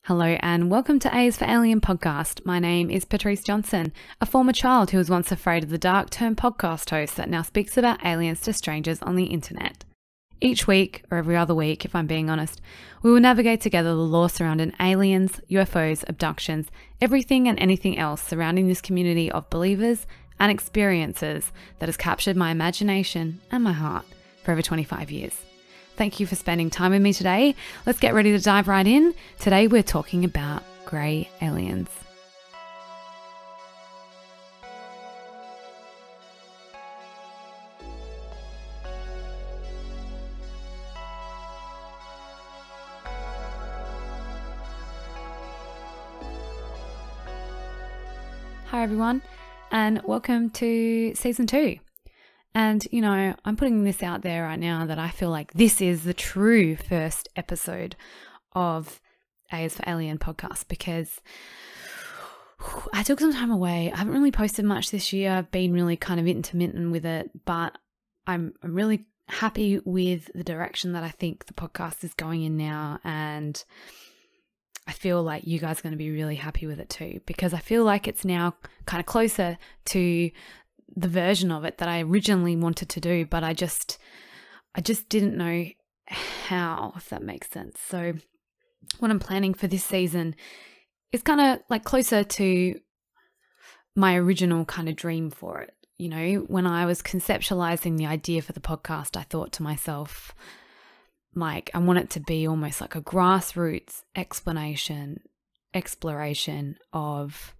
Hello and welcome to A is for Alien podcast. My name is Patrice Johnson, a former child who was once afraid of the dark turned podcast host that now speaks about aliens to strangers on the internet. Each week, or every other week if I'm being honest, we will navigate together the lore surrounding aliens, UFOs, abductions, everything and anything else surrounding this community of believers and experiences that has captured my imagination and my heart for over 25 years. Thank you for spending time with me today. Let's get ready to dive right in. Today we're talking about grey aliens. Hi everyone, and welcome to season 2. And, you know, I'm putting this out there right now that I feel like this is the true first episode of A is for Alien podcast because I took some time away. I haven't really posted much this year. I've been really kind of intermittent with it, but I'm really happy with the direction that I think the podcast is going in now. And I feel like you guys are going to be really happy with it too, because I feel like it's now kind of closer to the version of it that I originally wanted to do, but I just didn't know how, if that makes sense. So what I'm planning for this season is kind of like closer to my original kind of dream for it. You know, when I was conceptualizing the idea for the podcast, I thought to myself, like, I want it to be almost like a grassroots exploration of,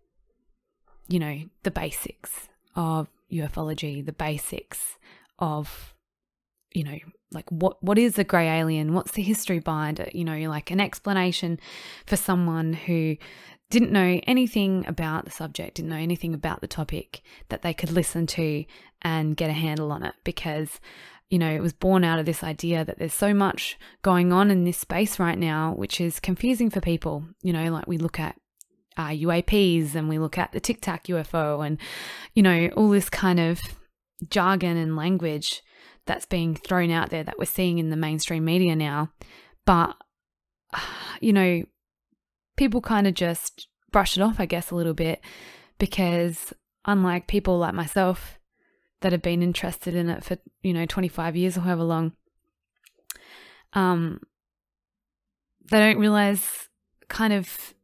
you know, the basics of UFOlogy, the basics of, you know, like what is a grey alien? What's the history behind it? You know, like an explanation for someone who didn't know anything about the subject, didn't know anything about the topic, that they could listen to and get a handle on it. Because, you know, it was born out of this idea that there's so much going on in this space right now, which is confusing for people. You know, like we look at UAPs and we look at the Tic Tac UFO and, you know, all this kind of jargon and language that's being thrown out there that we're seeing in the mainstream media now. But, you know, people kind of just brush it off, I guess, a little bit, because unlike people like myself that have been interested in it for, you know, 25 years or however long, they don't realize kind of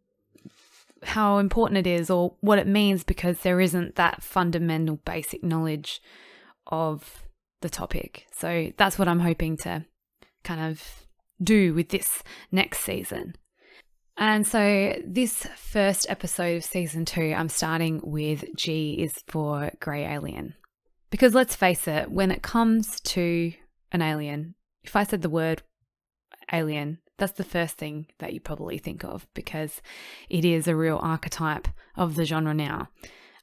how important it is or what it means, because there isn't that fundamental basic knowledge of the topic. So that's what I'm hoping to kind of do with this next season. And so this first episode of season 2, I'm starting with G is for grey alien. Because let's face it, when it comes to an alien, if I said the word alien, that's the first thing that you probably think of, because it is a real archetype of the genre now,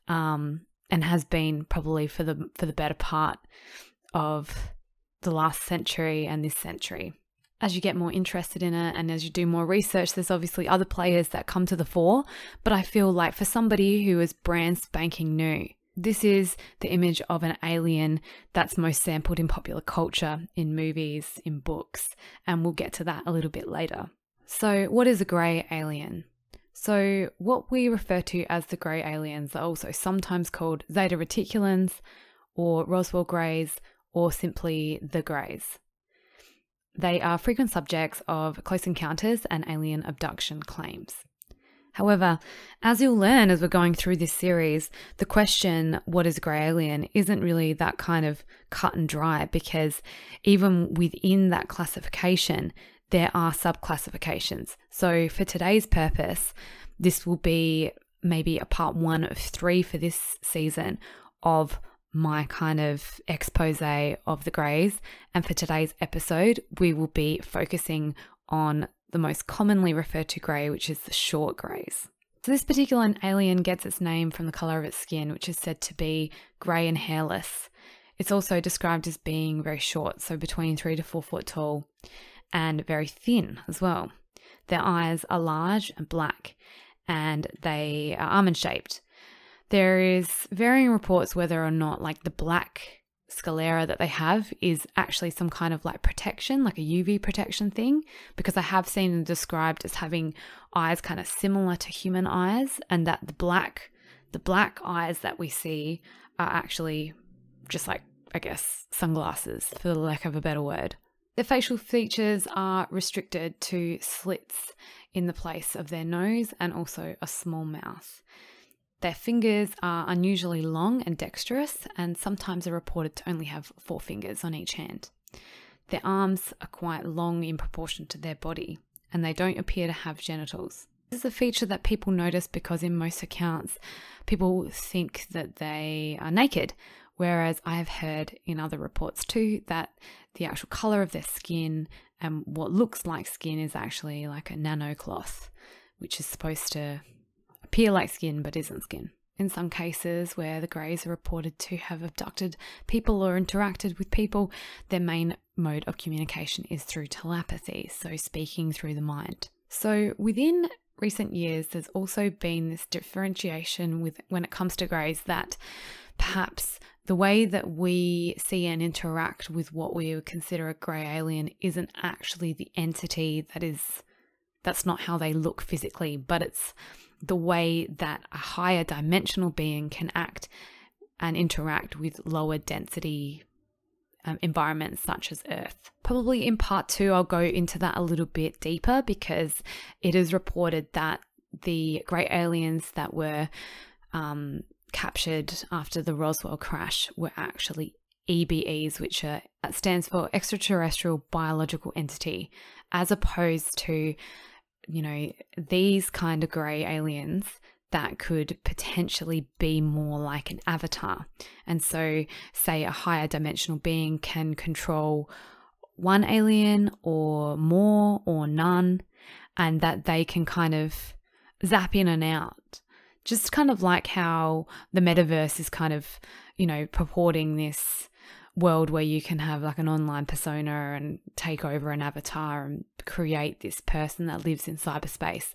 and has been probably for the better part of the last century and this century. As you get more interested in it and as you do more research, there's obviously other players that come to the fore, but I feel like for somebody who is brand spanking new, this is the image of an alien that's most sampled in popular culture, in movies, in books, and we'll get to that a little bit later. So what is a grey alien? So what we refer to as the grey aliens are also sometimes called Zeta Reticulans or Roswell Greys or simply the Greys. They are frequent subjects of close encounters and alien abduction claims. However, as you'll learn as we're going through this series, the question, what is a grey alien, isn't really that kind of cut and dry, because even within that classification, there are subclassifications. So for today's purpose, this will be maybe a part 1 of 3 for this season of my kind of expose of the Greys. And for today's episode, we will be focusing on the most commonly referred to grey, which is the short greys. So this particular alien gets its name from the colour of its skin, which is said to be grey and hairless. It's also described as being very short, so between 3 to 4 foot tall, and very thin as well. Their eyes are large and black, and they are almond shaped. There is varying reports whether or not like the black sclera that they have is actually some kind of like protection, like a UV protection thing, because I have seen them described as having eyes kind of similar to human eyes, and that the black eyes that we see are actually just like, I guess, sunglasses, for the lack of a better word. Their facial features are restricted to slits in the place of their nose and also a small mouth. Their fingers are unusually long and dexterous, and sometimes are reported to only have 4 fingers on each hand. Their arms are quite long in proportion to their body, and they don't appear to have genitals. This is a feature that people notice because in most accounts, people think that they are naked, whereas I have heard in other reports too that the actual colour of their skin and what looks like skin is actually like a nanocloth, which is supposed to appear like skin but isn't skin. In some cases where the Greys are reported to have abducted people or interacted with people, their main mode of communication is through telepathy, so speaking through the mind. So within recent years, there's also been this differentiation when it comes to Greys, that perhaps the way that we see and interact with what we would consider a Grey alien isn't actually the entity that's not how they look physically, but it's the way that a higher dimensional being can act and interact with lower density environments such as Earth. Probably in part 2, I'll go into that a little bit deeper, because it is reported that the Grey aliens that were captured after the Roswell crash were actually EBEs, which stands for extraterrestrial biological entity, as opposed to, you know, these kind of Grey aliens that could potentially be more like an avatar. And so, say a higher dimensional being can control one alien or more or none, and that they can kind of zap in and out. Just kind of like how the metaverse is kind of, you know, purporting this world where you can have like an online persona and take over an avatar and create this person that lives in cyberspace.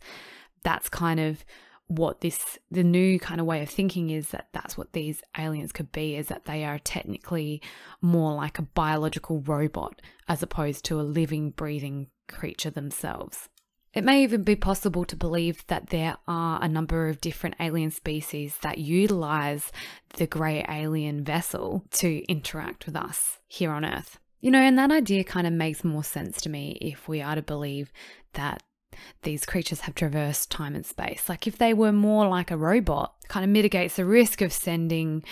That's kind of what the new kind of way of thinking is, that's what these aliens could be, is that they are technically more like a biological robot as opposed to a living, breathing creature themselves. It may even be possible to believe that there are a number of different alien species that utilize the Grey alien vessel to interact with us here on Earth. You know, and that idea kind of makes more sense to me if we are to believe that these creatures have traversed time and space. Like if they were more like a robot, it kind of mitigates the risk of sending,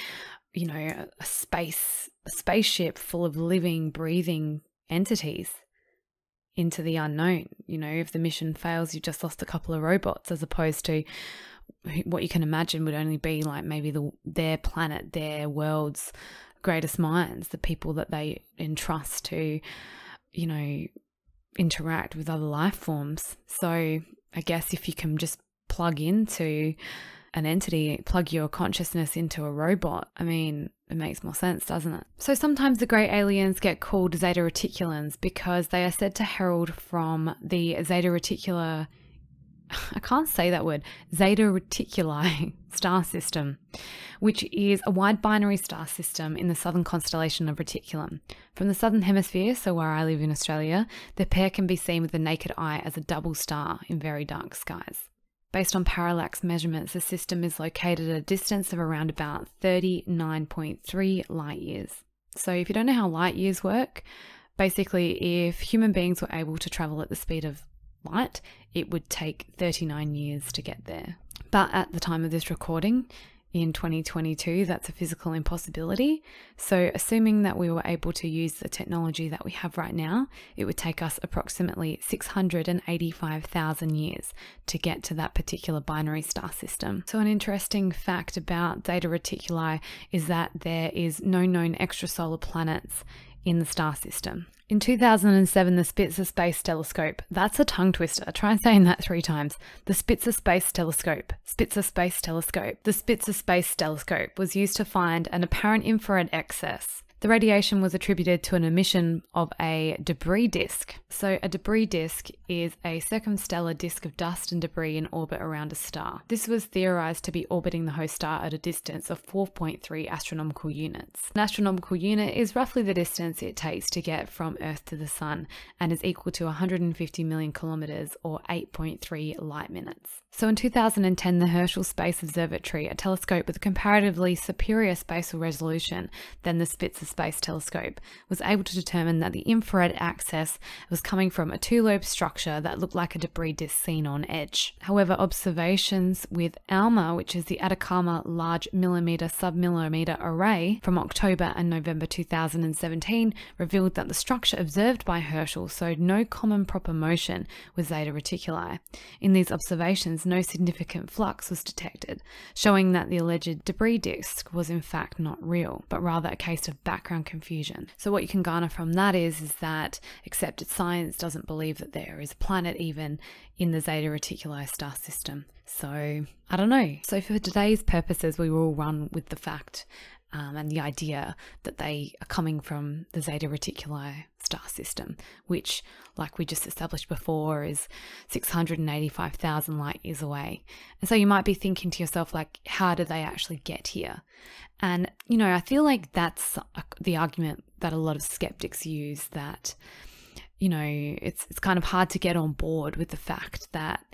you know, a spaceship full of living, breathing entities into the unknown. You know, if the mission fails, you just lost a couple of robots, as opposed to what you can imagine would only be like maybe their planet, their world's greatest minds, the people that they entrust to, you know, interact with other life forms. So I guess if you can just plug into an entity, plug your consciousness into a robot, I mean, it makes more sense, doesn't it? So sometimes the Grey aliens get called Zeta Reticulans because they are said to herald from the Zeta Reticuli, I can't say that word, Zeta Reticuli star system, which is a wide binary star system in the southern constellation of Reticulum. From the southern hemisphere, so where I live in Australia, the pair can be seen with the naked eye as a double star in very dark skies. Based on parallax measurements, the system is located at a distance of around about 39.3 light years. So if you don't know how light years work, basically if human beings were able to travel at the speed of light, it would take 39 years to get there. But at the time of this recording, in 2022, that's a physical impossibility. So assuming that we were able to use the technology that we have right now, it would take us approximately 685,000 years to get to that particular binary star system. So an interesting fact about Zeta Reticuli is that there is no known extrasolar planets in the star system. In 2007, the Spitzer Space Telescope, that's a tongue twister, try saying that 3 times. The Spitzer Space Telescope, Spitzer Space Telescope. The Spitzer Space Telescope was used to find an apparent infrared excess The radiation was attributed to an emission of a debris disk. So a debris disk is a circumstellar disk of dust and debris in orbit around a star. This was theorized to be orbiting the host star at a distance of 4.3 astronomical units. An astronomical unit is roughly the distance it takes to get from Earth to the Sun and is equal to 150 million kilometers or 8.3 light minutes. So in 2010, the Herschel Space Observatory, a telescope with a comparatively superior spatial resolution than the Spitzer Space Telescope, was able to determine that the infrared access was coming from a two-lobe structure that looked like a debris disk seen on edge. However, observations with ALMA, which is the Atacama Large Millimeter Submillimeter Array, from October and November 2017, revealed that the structure observed by Herschel showed no common proper motion with Zeta Reticuli. In these observations, no significant flux was detected, showing that the alleged debris disk was in fact not real, but rather a case of background confusion. So what you can garner from that is that accepted science doesn't believe that there is a planet even in the Zeta Reticuli star system. So I don't know. So for today's purposes, we will run with the fact and the idea that they are coming from the Zeta Reticuli star system, which, like we just established before, is 685,000 light years away. And so you might be thinking to yourself, like, how did they actually get here? And, you know, I feel like that's the argument that a lot of skeptics use, that, you know, it's kind of hard to get on board with the fact that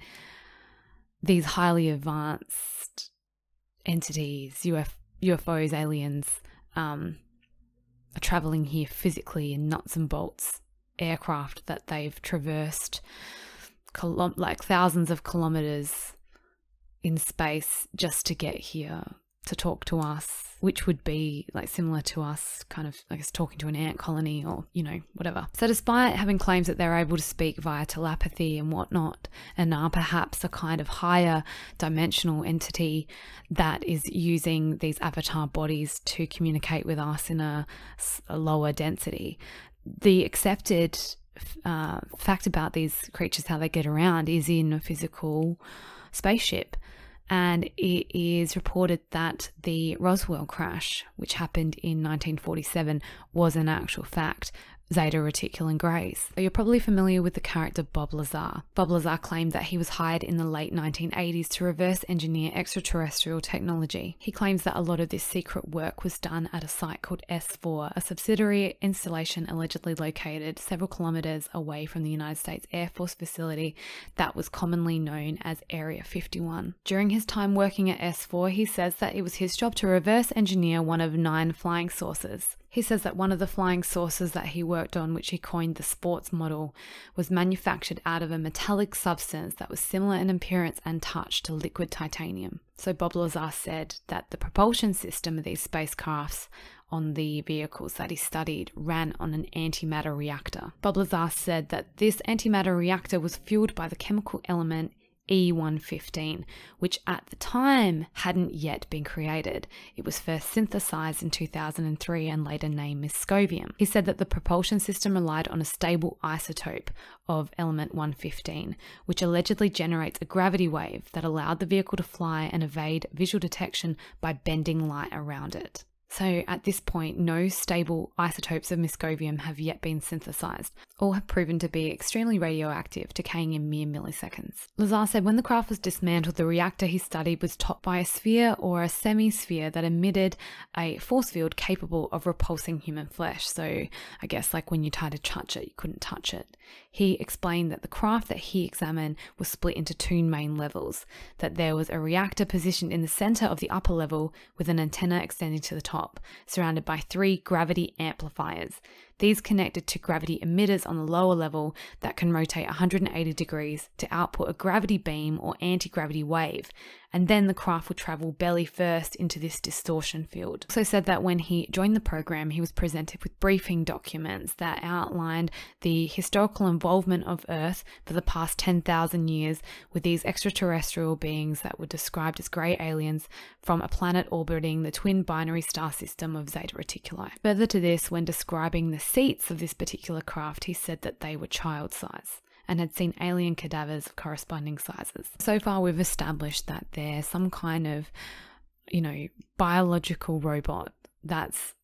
these highly advanced entities, UFOs, aliens, are traveling here physically in nuts and bolts aircraft that they've traversed like thousands of kilometers in space just to get here to talk to us, which would be like similar to us kind of, I guess, talking to an ant colony or, you know, whatever. So despite having claims that they're able to speak via telepathy and whatnot, and are perhaps a kind of higher dimensional entity that is using these avatar bodies to communicate with us in a lower density, the accepted fact about these creatures, how they get around, is in a physical spaceship. And it is reported that the Roswell crash, which happened in 1947, was an actual fact. Zeta Reticulum Greys. You're probably familiar with the character Bob Lazar. Bob Lazar claimed that he was hired in the late 1980s to reverse engineer extraterrestrial technology. He claims that a lot of this secret work was done at a site called S4, a subsidiary installation allegedly located several kilometers away from the United States Air Force facility that was commonly known as Area 51. During his time working at S4, he says that it was his job to reverse engineer one of 9 flying saucers. He says that one of the flying saucers that he worked on, which he coined the sports model, was manufactured out of a metallic substance that was similar in appearance and touch to liquid titanium. So Bob Lazar said that the propulsion system of these spacecrafts on the vehicles that he studied ran on an antimatter reactor. Bob Lazar said that this antimatter reactor was fueled by the chemical element E115, which at the time hadn't yet been created. It was first synthesized in 2003 and later named Moscovium. He said that the propulsion system relied on a stable isotope of element 115, which allegedly generates a gravity wave that allowed the vehicle to fly and evade visual detection by bending light around it. So at this point, no stable isotopes of Moscovium have yet been synthesized. All have proven to be extremely radioactive, decaying in mere milliseconds. Lazar said when the craft was dismantled, the reactor he studied was topped by a sphere or a semi-sphere that emitted a force field capable of repulsing human flesh. So I guess like when you tried to touch it, you couldn't touch it. He explained that the craft that he examined was split into 2 main levels, that there was a reactor positioned in the center of the upper level with an antenna extending to the top, surrounded by 3 gravity amplifiers. These connected to gravity emitters on the lower level that can rotate 180 degrees to output a gravity beam or anti-gravity wave, and then the craft would travel belly first into this distortion field. Also said that when he joined the program, he was presented with briefing documents that outlined the historical involvement of Earth for the past 10,000 years with these extraterrestrial beings that were described as grey aliens from a planet orbiting the twin binary star system of Zeta Reticuli. Further to this, when describing the seats of this particular craft, he said that they were child size and had seen alien cadavers of corresponding sizes. So far, we've established that there's some kind of, biological robot that's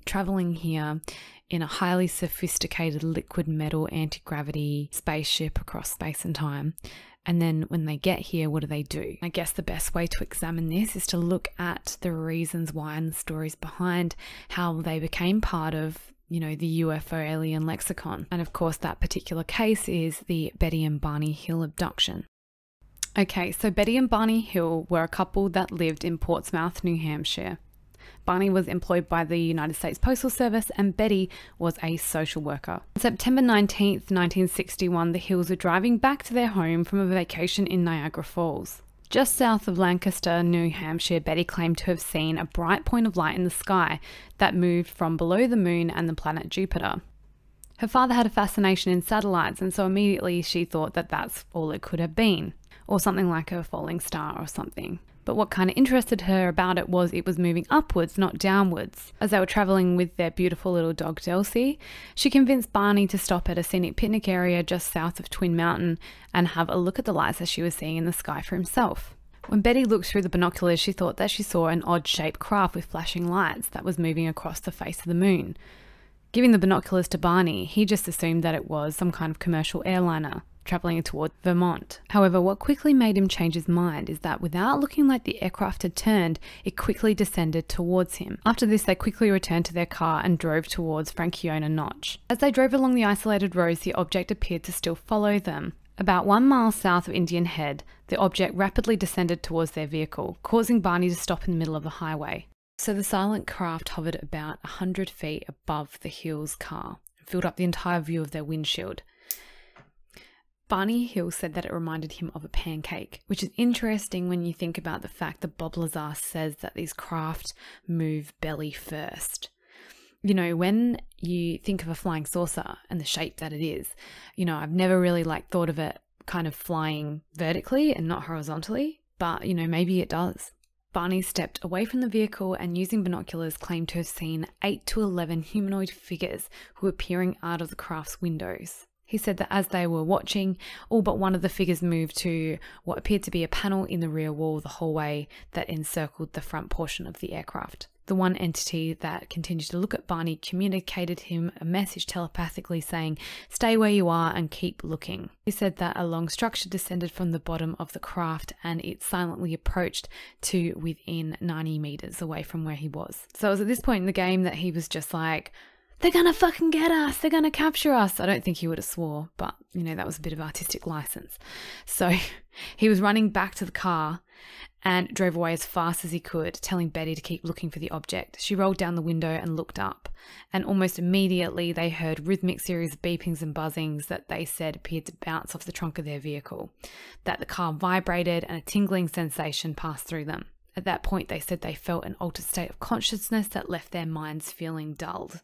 traveling here in a highly sophisticated liquid metal anti-gravity spaceship across space and time. And then when they get here, what do? I guess the best way to examine this is to look at the reasons why and the stories behind how they became part of, the UFO alien lexicon. And of course, that particular case is the Betty and Barney Hill abduction. Okay, so Betty and Barney Hill were a couple that lived in Portsmouth, New Hampshire. Barney was employed by the United States Postal Service and Betty was a social worker. On September 19th, 1961, the Hills were driving back to their home from a vacation in Niagara Falls. Just south of Lancaster, New Hampshire, Betty claimed to have seen a bright point of light in the sky that moved from below the moon and the planet Jupiter. Her father had a fascination in satellites, and so immediately she thought that that's all it could have been, or something like a falling star or something. But what kind of interested her about it was moving upwards, not downwards. As they were travelling with their beautiful little dog Delcy, she convinced Barney to stop at a scenic picnic area just south of Twin Mountain and have a look at the lights that she was seeing in the sky for himself. When Betty looked through the binoculars, she thought that she saw an odd-shaped craft with flashing lights that was moving across the face of the moon. Giving the binoculars to Barney, he just assumed that it was some kind of commercial airliner travelling toward Vermont. However, what quickly made him change his mind is that without looking like the aircraft had turned, it quickly descended towards him. After this, they quickly returned to their car and drove towards Frankiona Notch. As they drove along the isolated roads, the object appeared to still follow them. About 1 mile south of Indian Head, the object rapidly descended towards their vehicle, causing Barney to stop in the middle of the highway. So the silent craft hovered about 100 feet above the Hills' car and filled up the entire view of their windshield. Barney Hill said that it reminded him of a pancake, which is interesting when you think about the fact that Bob Lazar says that these craft move belly first. When you think of a flying saucer and the shape that it is, I've never really thought of it kind of flying vertically and not horizontally, but maybe it does. Barney stepped away from the vehicle and using binoculars claimed to have seen 8 to 11 humanoid figures who were peering out of the craft's windows. He said that as they were watching, all but one of the figures moved to what appeared to be a panel in the rear wall of the hallway that encircled the front portion of the aircraft. The one entity that continued to look at Barney communicated him a message telepathically saying, "Stay where you are and keep looking." He said that a long structure descended from the bottom of the craft and it silently approached to within 90 meters away from where he was. So it was at this point in the game that he was just like, "They're gonna fucking get us, they're gonna capture us." I don't think he would have swore, but that was a bit of artistic license. So he was running back to the car and drove away as fast as he could, telling Betty to keep looking for the object. She rolled down the window and looked up, and almost immediately they heard rhythmic series of beepings and buzzings that they said appeared to bounce off the trunk of their vehicle, that the car vibrated and a tingling sensation passed through them. At that point, they said they felt an altered state of consciousness that left their minds feeling dulled.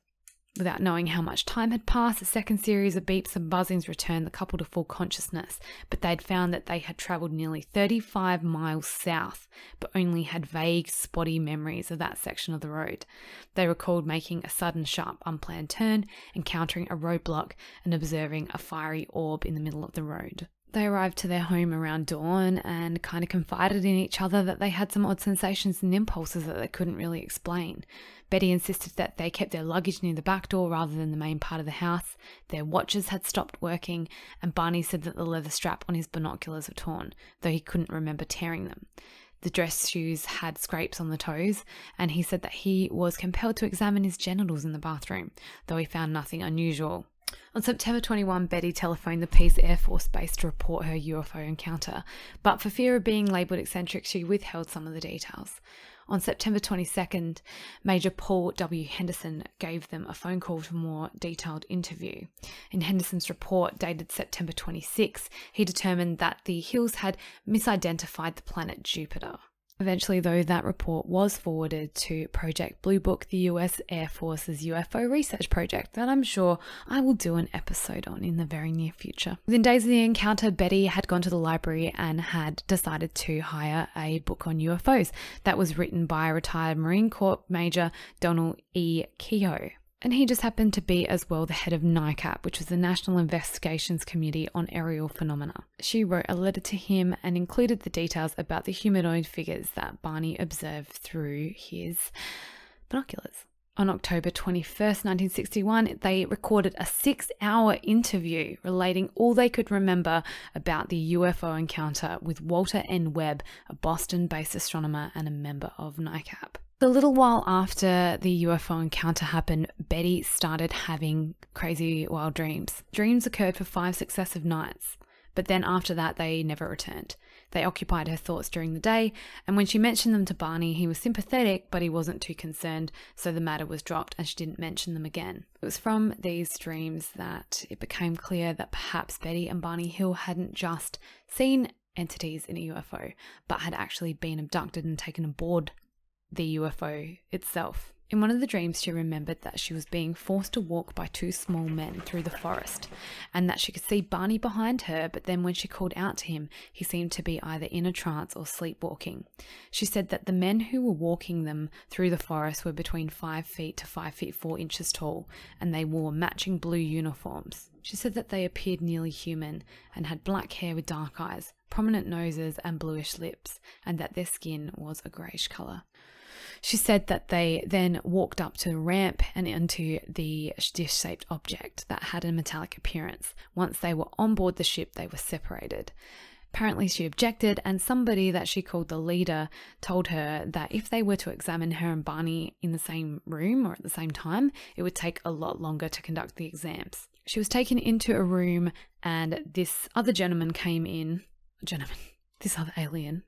Without knowing how much time had passed, a second series of beeps and buzzings returned the couple to full consciousness, but they'd found that they had travelled nearly 35 miles south, but only had vague, spotty memories of that section of the road. They recalled making a sudden, sharp, unplanned turn, encountering a roadblock, and observing a fiery orb in the middle of the road. They arrived to their home around dawn and kind of confided in each other that they had some odd sensations and impulses that they couldn't really explain. Betty insisted that they kept their luggage near the back door rather than the main part of the house. Their watches had stopped working, and Barney said that the leather strap on his binoculars were torn, though he couldn't remember tearing them. The dress shoes had scrapes on the toes, and he said that he was compelled to examine his genitals in the bathroom, though he found nothing unusual. On September 21, Betty telephoned the Peace Air Force Base to report her UFO encounter, but for fear of being labelled eccentric, she withheld some of the details. On September 22nd, Major Paul W. Henderson gave them a phone call for a more detailed interview. In Henderson's report, dated September 26, he determined that the Hills had misidentified the planet Jupiter. Eventually, though, that report was forwarded to Project Blue Book, the US Air Force's UFO research project that I'm sure I will do an episode on in the very near future. Within days of the encounter, Betty had gone to the library and had decided to hire a book on UFOs that was written by retired Marine Corps Major Donald E. Kehoe. And he just happened to be as well the head of NICAP, which was the National Investigations Committee on Aerial Phenomena. She wrote a letter to him and included the details about the humanoid figures that Barney observed through his binoculars. On October 21st, 1961, they recorded a 6-hour interview relating all they could remember about the UFO encounter with Walter N. Webb, a Boston-based astronomer and a member of NICAP. A little while after the UFO encounter happened, Betty started having crazy wild dreams. Dreams occurred for 5 successive nights, but then after that they never returned. They occupied her thoughts during the day, and when she mentioned them to Barney, he was sympathetic, but he wasn't too concerned, so the matter was dropped and she didn't mention them again. It was from these dreams that it became clear that perhaps Betty and Barney Hill hadn't just seen entities in a UFO, but had actually been abducted and taken aboard the UFO itself. In one of the dreams, she remembered that she was being forced to walk by 2 small men through the forest, and that she could see Barney behind her, but then when she called out to him, he seemed to be either in a trance or sleepwalking. She said that the men who were walking them through the forest were between 5 feet to 5 feet 4 inches tall, and they wore matching blue uniforms. She said that they appeared nearly human and had black hair with dark eyes, prominent noses and bluish lips, and that their skin was a greyish colour. She said that they then walked up to the ramp and into the dish-shaped object that had a metallic appearance. Once they were on board the ship, they were separated. Apparently she objected, and somebody that she called the leader told her that if they were to examine her and Barney in the same room or at the same time, it would take a lot longer to conduct the exams. She was taken into a room, and this other alien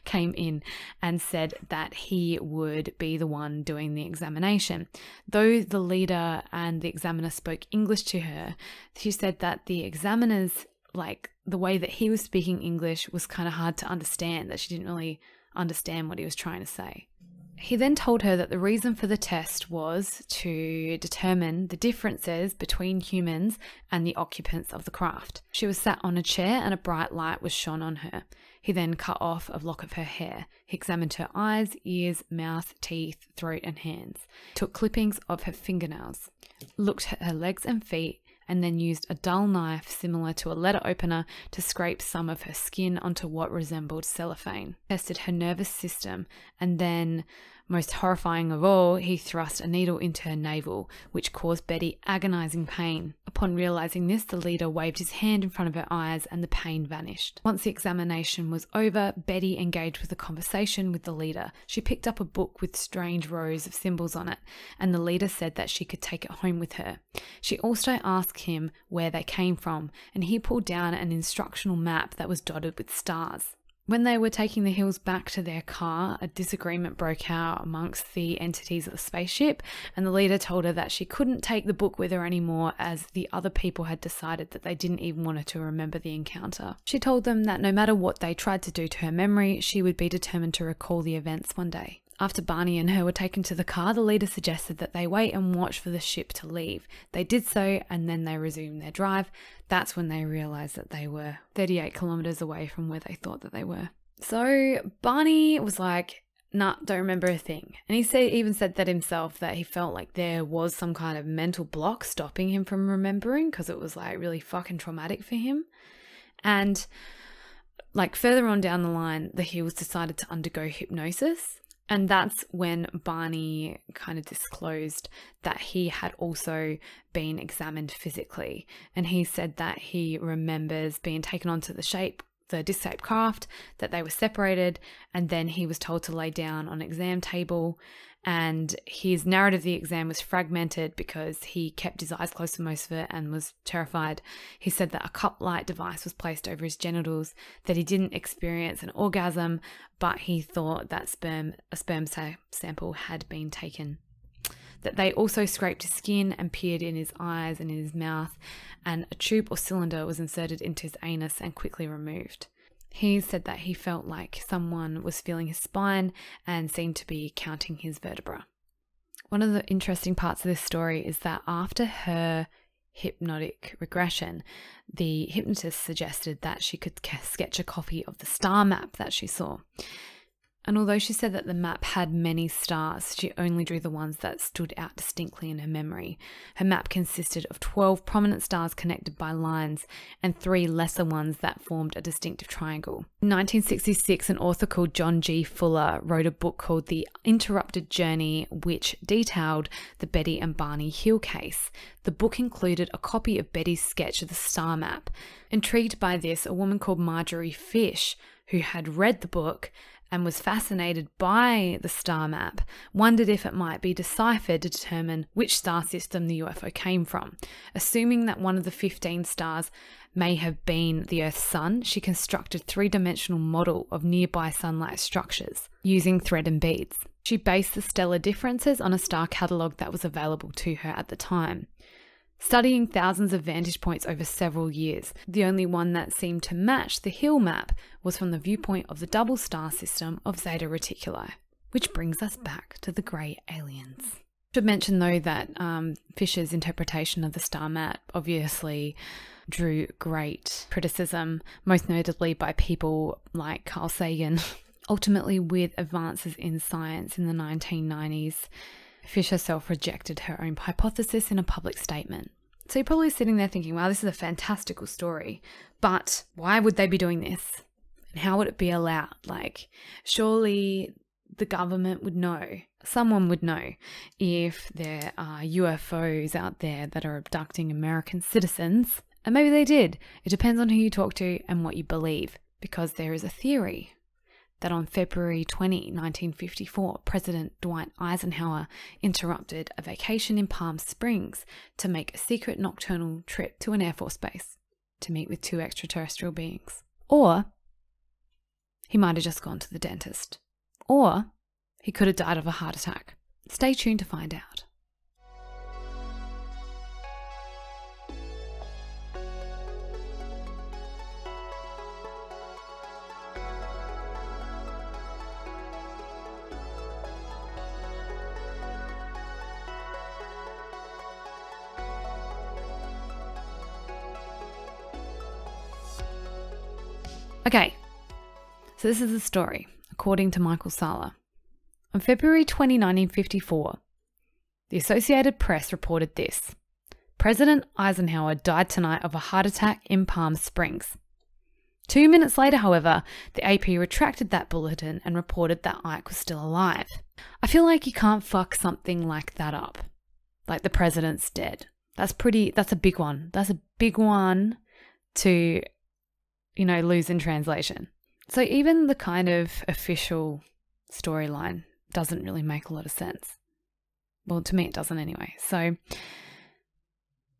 came in and said that he would be the one doing the examination. Though the leader and the examiner spoke English to her, she said that the examiner's, the way that he was speaking English was kind of hard to understand, that she didn't really understand what he was trying to say. He then told her that the reason for the test was to determine the differences between humans and the occupants of the craft. She was sat on a chair and a bright light was shone on her. He then cut off a lock of her hair. He examined her eyes, ears, mouth, teeth, throat and hands, took clippings of her fingernails, looked at her legs and feet, and then used a dull knife similar to a letter opener to scrape some of her skin onto what resembled cellophane. Tested her nervous system, and then, most horrifying of all, he thrust a needle into her navel, which caused Betty agonizing pain. Upon realizing this, the leader waved his hand in front of her eyes and the pain vanished. Once the examination was over, Betty engaged with a conversation with the leader. She picked up a book with strange rows of symbols on it, and the leader said that she could take it home with her. She also asked him where they came from, and he pulled down an instructional map that was dotted with stars. When they were taking the Hills back to their car, a disagreement broke out amongst the entities of the spaceship, and the leader told her that she couldn't take the book with her anymore as the other people had decided that they didn't even want her to remember the encounter. She told them that no matter what they tried to do to her memory, she would be determined to recall the events one day. After Barney and her were taken to the car, the leader suggested that they wait and watch for the ship to leave. They did so, and then they resumed their drive. That's when they realised that they were 38 kilometres away from where they thought that they were. So Barney was like, nah, don't remember a thing. And he even said that himself, that he felt like there was some kind of mental block stopping him from remembering because it was really fucking traumatic for him. And further on down the line, the Hills decided to undergo hypnosis. And that's when Barney kind of disclosed that he had also been examined physically. And he said that he remembers being taken onto the disc-shaped craft, that they were separated, and then he was told to lay down on an exam table. And his narrative of the exam was fragmented because he kept his eyes closed for most of it and was terrified. He said that a cup-like device was placed over his genitals, that he didn't experience an orgasm, but he thought that a sperm sample had been taken. That they also scraped his skin and peered in his eyes and in his mouth, and a tube or cylinder was inserted into his anus and quickly removed. He said that he felt like someone was feeling his spine and seemed to be counting his vertebra. One of the interesting parts of this story is that after her hypnotic regression, the hypnotist suggested that she could sketch a copy of the star map that she saw. And although she said that the map had many stars, she only drew the ones that stood out distinctly in her memory. Her map consisted of 12 prominent stars connected by lines and 3 lesser ones that formed a distinctive triangle. In 1966, an author called John G. Fuller wrote a book called The Interrupted Journey, which detailed the Betty and Barney Hill case. The book included a copy of Betty's sketch of the star map. Intrigued by this, a woman called Marjorie Fish, who had read the book and was fascinated by the star map, wondered if it might be deciphered to determine which star system the UFO came from. Assuming that one of the 15 stars may have been the Earth's sun, she constructed a 3-dimensional model of nearby sun-like structures using thread and beads. She based the stellar differences on a star catalogue that was available to her at the time. Studying thousands of vantage points over several years, the only one that seemed to match the Hill map was from the viewpoint of the double star system of Zeta Reticuli, which brings us back to the grey aliens. I should mention though that Fisher's interpretation of the star map obviously drew great criticism, most notably by people like Carl Sagan. Ultimately, with advances in science in the 1990s, Fisher self-rejected her own hypothesis in a public statement. So you're probably sitting there thinking, wow, this is a fantastical story, but why would they be doing this? And how would it be allowed? Like, surely the government would know, someone would know, if there are UFOs out there that are abducting American citizens. And maybe they did. It depends on who you talk to and what you believe, because there is a theory that on February 20, 1954, President Dwight Eisenhower interrupted a vacation in Palm Springs to make a secret nocturnal trip to an Air Force base to meet with 2 extraterrestrial beings. Or he might have just gone to the dentist. Or he could have died of a heart attack. Stay tuned to find out. Okay, so this is the story, according to Michael Sala. On February 20, 1954, the Associated Press reported this: President Eisenhower died tonight of a heart attack in Palm Springs. 2 minutes later, however, the AP retracted that bulletin and reported that Ike was still alive. I feel like you can't fuck something like that up. Like the president's dead. That's a big one. That's a big one to, lose in translation. So even the kind of official storyline doesn't really make a lot of sense. Well, to me it doesn't anyway. So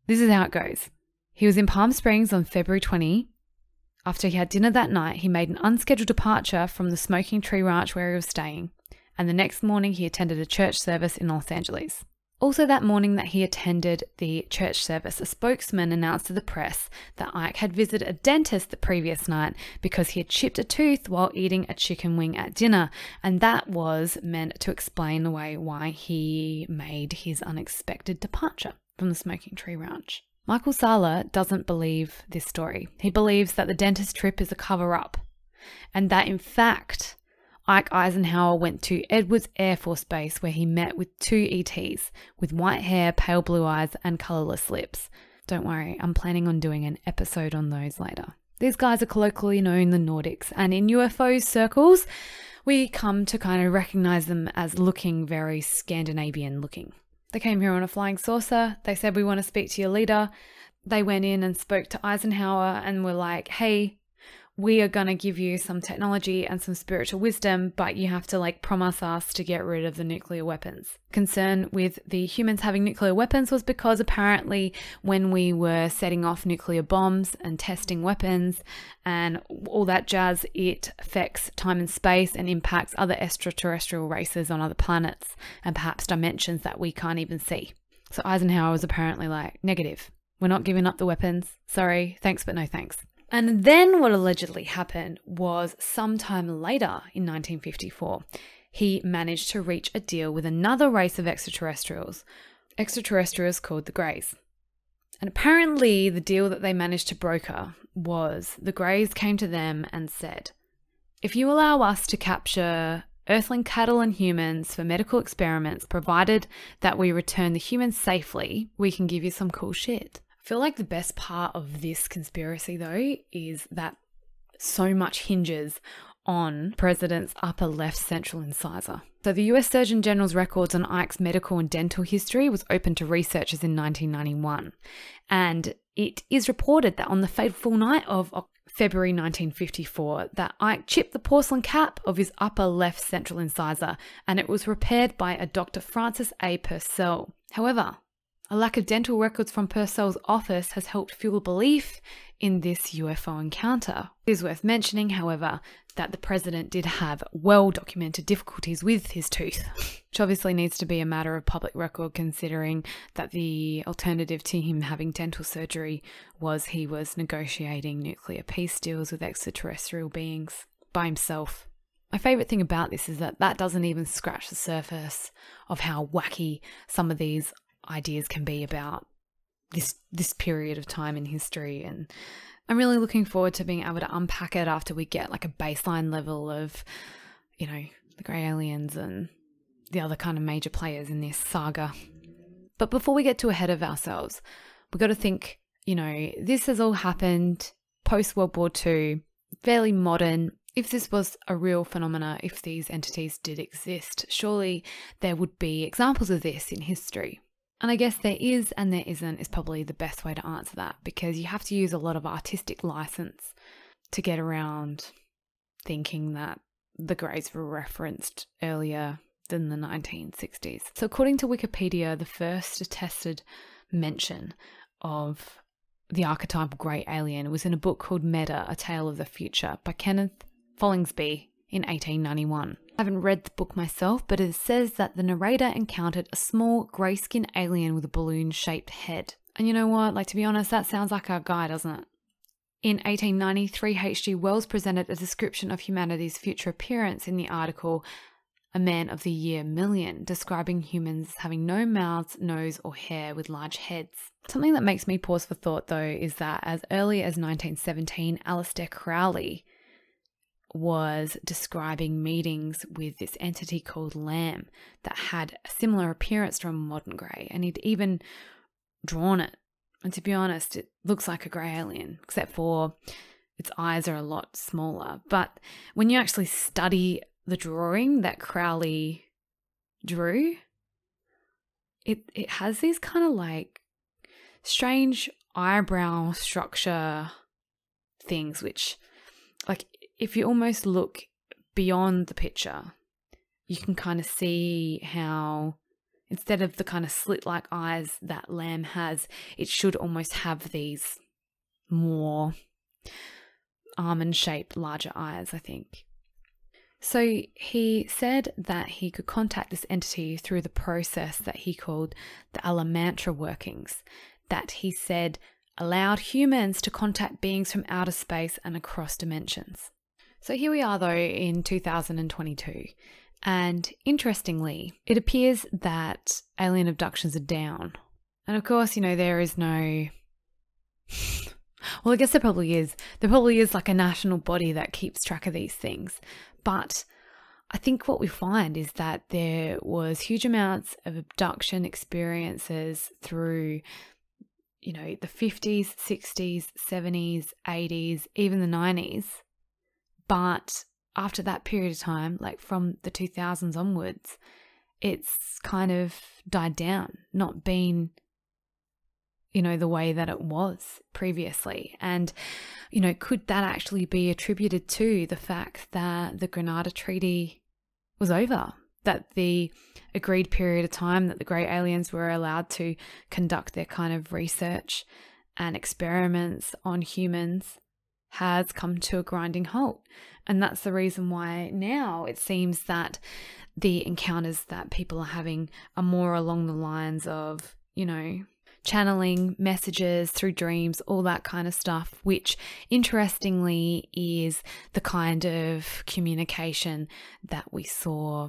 this is how it goes. He was in Palm Springs on February 20. After he had dinner that night, he made an unscheduled departure from the Smoking Tree Ranch where he was staying, and the next morning he attended a church service in Los Angeles. Also that morning that he attended the church service, a spokesman announced to the press that Ike had visited a dentist the previous night because he had chipped a tooth while eating a chicken wing at dinner, and that was meant to explain away why he made his unexpected departure from the Smoking Tree Ranch. Michael Sala doesn't believe this story. He believes that the dentist trip is a cover-up, and that in fact Ike Eisenhower went to Edwards Air Force Base where he met with 2 ETs with white hair, pale blue eyes, and colourless lips. Don't worry, I'm planning on doing an episode on those later. These guys are colloquially known the Nordics, and in UFO circles, we come to kind of recognise them as looking very Scandinavian looking. They came here on a flying saucer. They said, we want to speak to your leader. They went in and spoke to Eisenhower and were like, hey, we are going to give you some technology and some spiritual wisdom, but you have to promise us to get rid of the nuclear weapons. Concern with the humans having nuclear weapons was because apparently when we were setting off nuclear bombs and testing weapons and all that jazz, it affects time and space and impacts other extraterrestrial races on other planets and perhaps dimensions that we can't even see. So Eisenhower was apparently like, negative. We're not giving up the weapons. Sorry, thanks, but no thanks. And then what allegedly happened was sometime later in 1954, he managed to reach a deal with another race of extraterrestrials called the Greys. And apparently the deal that they managed to broker was the Greys came to them and said, if you allow us to capture earthling cattle and humans for medical experiments. Provided that we return the humans safely, we can give you some cool shit. I feel like the best part of this conspiracy, though, is that so much hinges on President's upper left central incisor. So the US Surgeon General's records on Ike's medical and dental history was open to researchers in 1991. And it is reported that on the fateful night of February 1954, that Ike chipped the porcelain cap of his upper left central incisor, and it was repaired by a Dr. Francis A. Purcell. However, a lack of dental records from Purcell's office has helped fuel belief in this UFO encounter. It is worth mentioning, however, that the president did have well-documented difficulties with his tooth, which obviously needs to be a matter of public record, considering that the alternative to him having dental surgery was he was negotiating nuclear peace deals with extraterrestrial beings by himself. My favourite thing about this is that that doesn't even scratch the surface of how wacky some of these ideas can be about this period of time in history, and I'm really looking forward to being able to unpack it after we get like a baseline level of, you know, the grey aliens and the other kind of major players in this saga. But before we get too ahead of ourselves, we've got to think, you know, this has all happened post-World War II, fairly modern. If this was a real phenomena, if these entities did exist, surely there would be examples of this in history. And I guess there is and there isn't is probably the best way to answer that, because you have to use a lot of artistic license to get around thinking that the Greys were referenced earlier than the 1960s. So according to Wikipedia, the first attested mention of the archetypal grey alien was in a book called Meta, A Tale of the Future by Kenneth Follingsby in 1891. I haven't read the book myself, but it says that the narrator encountered a small grey-skinned alien with a balloon-shaped head. And you know what? Like, to be honest, that sounds like our guy, doesn't it? In 1893, H.G. Wells presented a description of humanity's future appearance in the article A Man of the Year Million, describing humans having no mouths, nose, or hair with large heads. Something that makes me pause for thought, though, is that as early as 1917, Aleister Crowley was describing meetings with this entity called Lamb that had a similar appearance to a modern grey, and he'd even drawn it. And to be honest, it looks like a grey alien, except for its eyes are a lot smaller. But when you actually study the drawing that Crowley drew, it has these kind of like strange eyebrow structure things, which, like, if you almost look beyond the picture, you can kind of see how instead of the kind of slit-like eyes that Lamb has, it should almost have these more almond-shaped, larger eyes, I think. So he said that he could contact this entity through the process that he called the Alamantra workings, that he said allowed humans to contact beings from outer space and across dimensions. So here we are, though, in 2022, and interestingly, it appears that alien abductions are down. And of course, you know, there is no... well, I guess there probably is. There probably is like a national body that keeps track of these things. But I think what we find is that there was huge amounts of abduction experiences through, you know, the 50s, 60s, 70s, 80s, even the 90s. But after that period of time, like from the 2000s onwards, it's kind of died down, not been, you know, the way that it was previously. And, you know, could that actually be attributed to the fact that the Grenada Treaty was over? That the agreed period of time that the grey aliens were allowed to conduct their kind of research and experiments on humans has come to a grinding halt. And that's the reason why now it seems that the encounters that people are having are more along the lines of, you know, channeling messages through dreams, all that kind of stuff, which interestingly is the kind of communication that we saw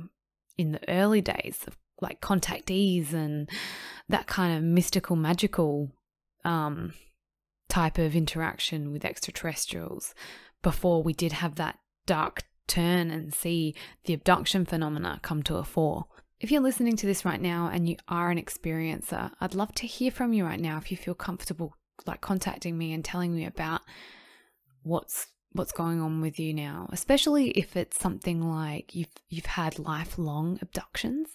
in the early days of like contactees and that kind of mystical, magical type of interaction with extraterrestrials before we did have that dark turn and see the abduction phenomena come to a fore. If you're listening to this right now and you are an experiencer, I'd love to hear from you right now if you feel comfortable like contacting me and telling me about what's going on with you now, especially if it's something like you've had lifelong abductions.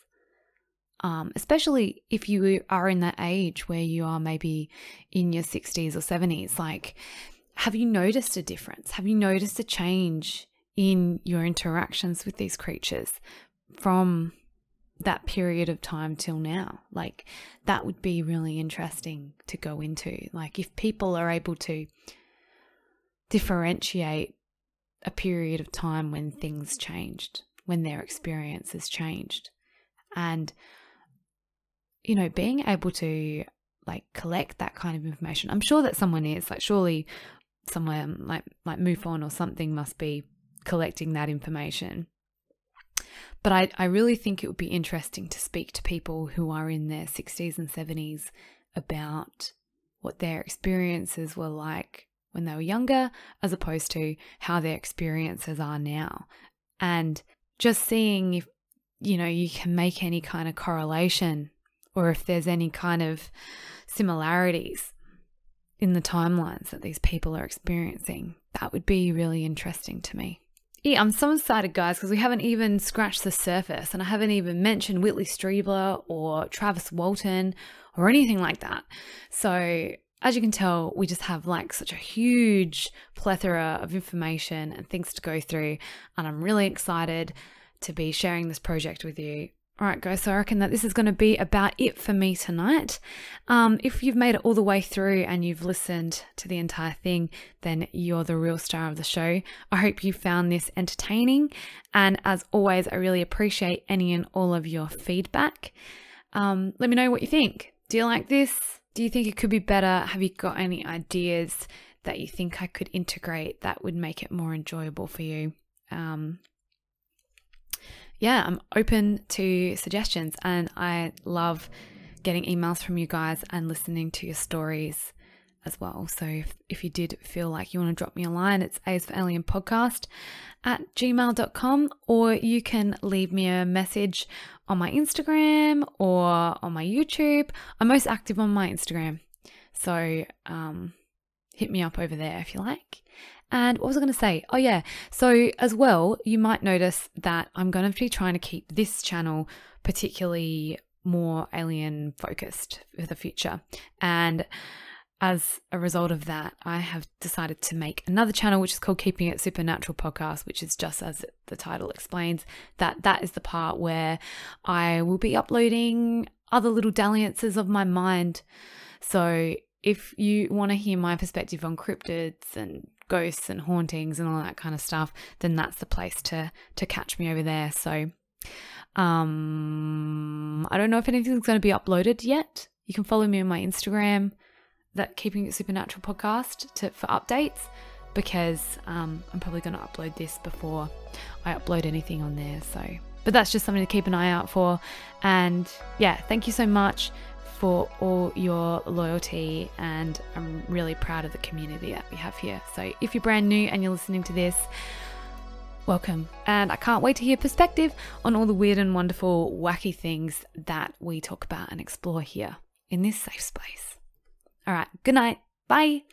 Especially if you are in that age where you are maybe in your 60s or 70s, like, have you noticed a difference? Have you noticed a change in your interactions with these creatures from that period of time till now? Like, that would be really interesting to go into. Like, if people are able to differentiate a period of time when things changed, when their experiences changed, and you know, being able to like collect that kind of information. I'm sure that someone is, like, surely somewhere like MUFON or something must be collecting that information. But I really think it would be interesting to speak to people who are in their 60s and 70s about what their experiences were like when they were younger, as opposed to how their experiences are now. And just seeing if, you know, you can make any kind of correlation, or if there's any kind of similarities in the timelines that these people are experiencing. That would be really interesting to me. Yeah, I'm so excited, guys, because we haven't even scratched the surface, and I haven't even mentioned Whitley Strieber or Travis Walton or anything like that. So as you can tell, we just have like such a huge plethora of information and things to go through, and I'm really excited to be sharing this project with you. All right, guys, so I reckon that this is going to be about it for me tonight. If you've made it all the way through and you've listened to the entire thing, then you're the real star of the show. I hope you found this entertaining. And as always, I really appreciate any and all of your feedback. Let me know what you think. Do you like this? Do you think it could be better? Have you got any ideas that you think I could integrate that would make it more enjoyable for you? Yeah, I'm open to suggestions, and I love getting emails from you guys and listening to your stories as well. So if you did feel like you want to drop me a line, it's asforalienpodcast@gmail.com, or you can leave me a message on my Instagram or on my YouTube. I'm most active on my Instagram, so hit me up over there if you like. And what was I going to say? Oh yeah, so as well, you might notice that I'm going to be trying to keep this channel particularly more alien focused for the future. And as a result of that, I have decided to make another channel which is called Keeping It Supernatural Podcast, which is just as the title explains, that is the part where I will be uploading other little dalliances of my mind. So if you want to hear my perspective on cryptids and ghosts and hauntings and all that kind of stuff, then that's the place to catch me over there. So I don't know if anything's going to be uploaded yet. You can follow me on my Instagram, that Keeping It Supernatural Podcast, for updates, because I'm probably going to upload this before I upload anything on there. So, but that's just something to keep an eye out for. And yeah, thank you so much for all your loyalty, and I'm really proud of the community that we have here. So if you're brand new and you're listening to this, welcome. And I can't wait to hear perspective on all the weird and wonderful, wacky things that we talk about and explore here in this safe space. All right, good night. Bye.